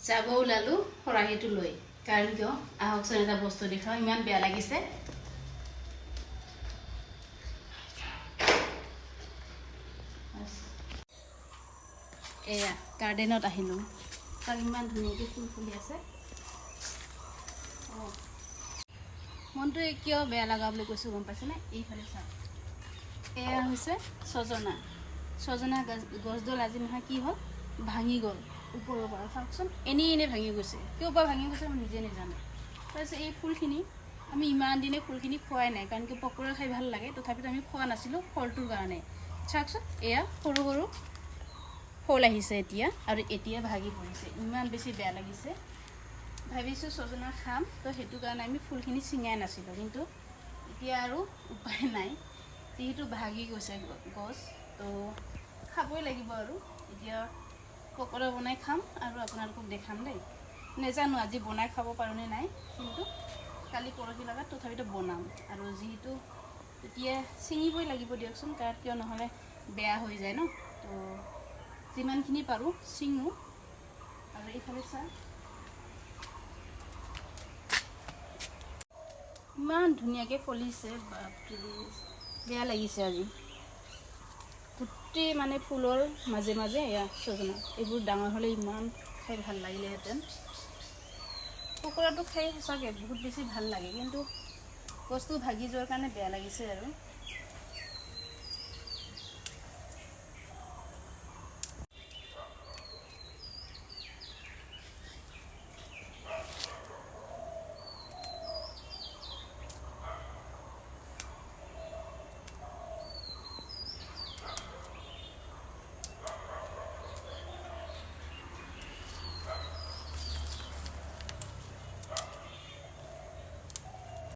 যাব ওলালো খৰাহীটো লৈ কাৰণ কিয় আহকচোন এটা বস্তু দেখাও ইমান বেয়া লাগিছে এয়া গাৰ্ডেনত আহিলো তাক ইমান ধুনীয়াকৈ ফুল ফুলি আছে মনটো কিয় বেয়া লগা বুলি কৈছোঁ গম পাইছেনে এইফালে চাওক এয়া হৈছে ছজনা গছডাল আজি নহয় কি হ'ল ভাঙি গ'ল ওপৰৰ পৰা চাওকচোন এনেই ভাঙি গৈছে কিয় বা ভাঙি গৈছে মই নিজে নাজানো তাৰপিছত এই ফুলখিনি আমি ইমান দিনে ফুলখিনি খোৱাই নাই কাৰণ কি পকৰা খাই ভাল লাগে তথাপিতো আমি খোৱা নাছিলোঁ ফলটোৰ কাৰণে চাওকচোন এয়া সৰু সৰু ফল আহিছে এতিয়া আৰু এতিয়া ভাগি পৰিছে ইমান বেছি বেয়া লাগিছে ভাবিছোঁ ছজনা খাম তো সেইটো কাৰণে আমি ফুলখিনি ছিঙাই নাছিলোঁ কিন্তু এতিয়া আৰু উপায় নাই যিহেতু ভাগি গৈছে গছ তো খাবই লাগিব আৰু এতিয়া পকৰা বনাই খাম আৰু আপোনালোকক দেখাম দেই নেজানো আজি বনাই খাব পাৰোঁনে নাই কিন্তু কালি পৰহি লগাত তথাপিতো বনাম আৰু যিহেতু এতিয়া ছিঙিবই লাগিব দিয়কচোন কাৰণ কিয় নহ'লে বেয়া হৈ যায় ন তো যিমানখিনি পাৰোঁ ছিঙো আৰু এইফালে চাওক ইমান ধুনীয়াকৈ ফলিছে বেয়া লাগিছে আজি গোটেই মানে ফুলৰ মাজে মাজে এয়া ছজনা এইবোৰ ডাঙৰ হ'লে ইমান খাই ভাল লাগিলেহেঁতেন পকৰাটো খাই সঁচাকৈ বহুত বেছি ভাল লাগে কিন্তু গছটো ভাগি যোৱাৰ কাৰণে বেয়া লাগিছে আৰু